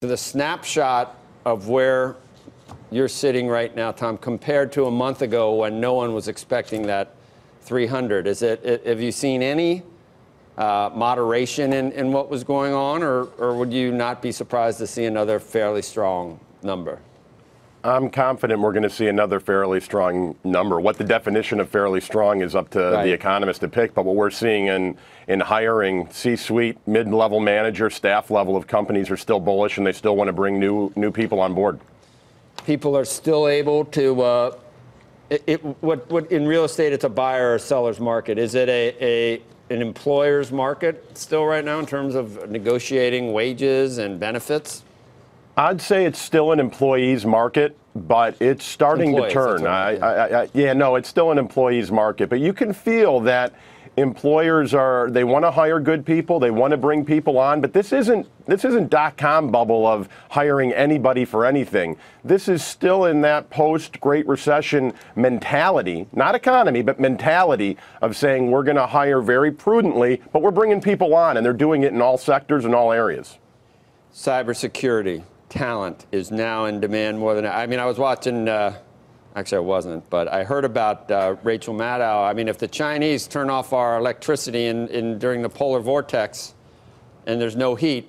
The snapshot of where you're sitting right now, Tom, compared to a month ago when no one was expecting that 300, have you seen any moderation in what was going on, or would you not be surprised to see another fairly strong number? I'm confident we're going to see another fairly strong number. What the definition of fairly strong is up to the economist to pick, but what we're seeing in hiring, C-suite, mid-level manager, staff level of companies are still bullish, and they still want to bring new people on board. People are still able to, what in real estate, it's a buyer or seller's market. Is it an employer's market still right now in terms of negotiating wages and benefits? I'd say it's still an employee's market, but it's starting to turn. It's still an employee's market, but you can feel that employers they want to hire good people, they want to bring people on, but this isn't dot-com bubble of hiring anybody for anything. This is still in that post-Great Recession mentality, not economy, but mentality of saying we're going to hire very prudently, but we're bringing people on, and they're doing it in all sectors and all areas. Cybersecurity talent is now in demand more than, I mean, I was watching, actually I wasn't, but I heard about Rachel Maddow. I mean, if the Chinese turn off our electricity during the polar vortex and there's no heat,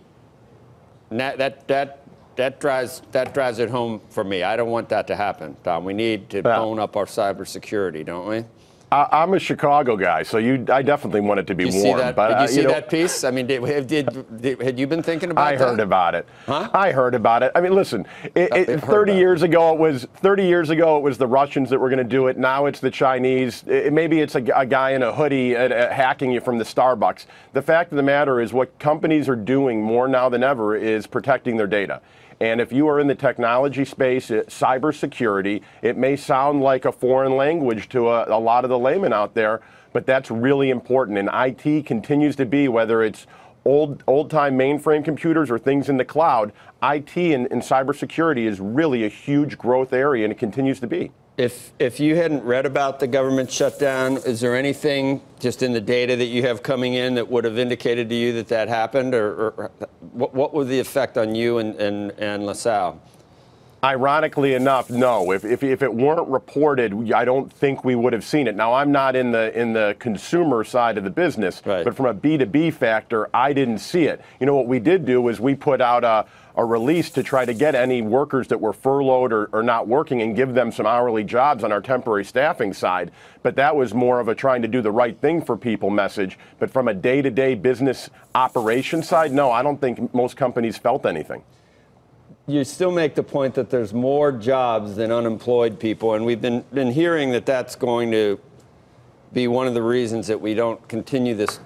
that drives it home for me. I don't want that to happen, Tom. We need to bone up our cybersecurity, don't we? I'm a Chicago guy, so I definitely want it to be warm. Did you see that piece? I mean, had you been thinking about that? I heard about it. Huh? I heard about it. I mean, listen, 30 years ago it was the Russians that were going to do it. Now it's the Chinese. Maybe it's a guy in a hoodie hacking you from the Starbucks. The fact of the matter is, what companies are doing more now than ever is protecting their data. And if you are in the technology space, cybersecurity, it may sound like a foreign language to a lot of the laymen out there, but that's really important. And IT continues to be, whether it's old-time mainframe computers or things in the cloud, IT and cybersecurity is really a huge growth area, and it continues to be. If you hadn't read about the government shutdown, is there anything just in the data that you have coming in that would have indicated to you that happened, or what was the effect on you and LaSalle? Ironically enough, no. If it weren't reported, I don't think we would have seen it. Now, I'm not in the consumer side of the business, but from a B2B factor, I didn't see it. You know, what we did do is we put out a release to try to get any workers that were furloughed or not working and give them some hourly jobs on our temporary staffing side. But that was more of a trying to do the right thing for people message. But from a day-to-day business operation side, no, I don't think most companies felt anything. You still make the point that there's more jobs than unemployed people, and we've been hearing that that's going to be one of the reasons that we don't continue this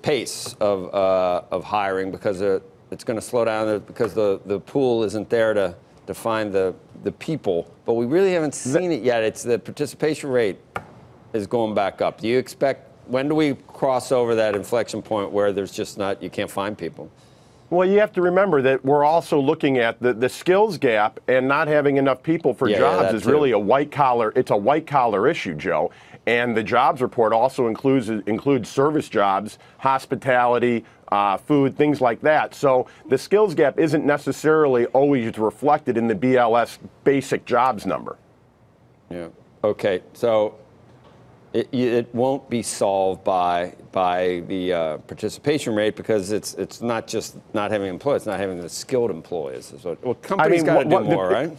pace of hiring, because it's going to slow down because the pool isn't there to find the people. But we really haven't seen it yet. It's the participation rate is going back up. Do you expect, when do we cross over that inflection point where there's just you can't find people? Well, you have to remember that we're also looking at the skills gap, and not having enough people for jobs is really a white-collar issue, Joe. And the jobs report also includes service jobs, hospitality, food, things like that. So the skills gap isn't necessarily always reflected in the BLS basic jobs number. Yeah. Okay. So it won't be solved by the participation rate, because it's not just not having employees, it's not having the skilled employees. Well, companies got to do more, right?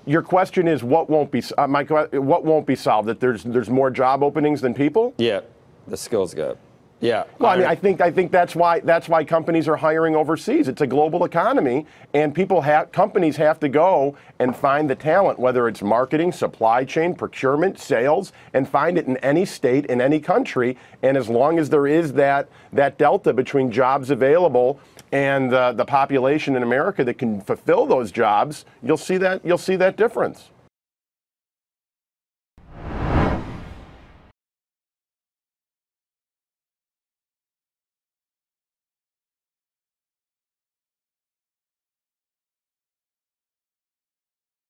Your question is what won't be what won't be solved? That there's more job openings than people? Yeah, the skills gap. Yeah. Well, I mean, I think that's why companies are hiring overseas. It's a global economy, and companies have to go and find the talent, whether it's marketing, supply chain, procurement, sales, and find it in any state, in any country. And as long as there is that delta between jobs available and the population in America that can fulfill those jobs, you'll see that difference.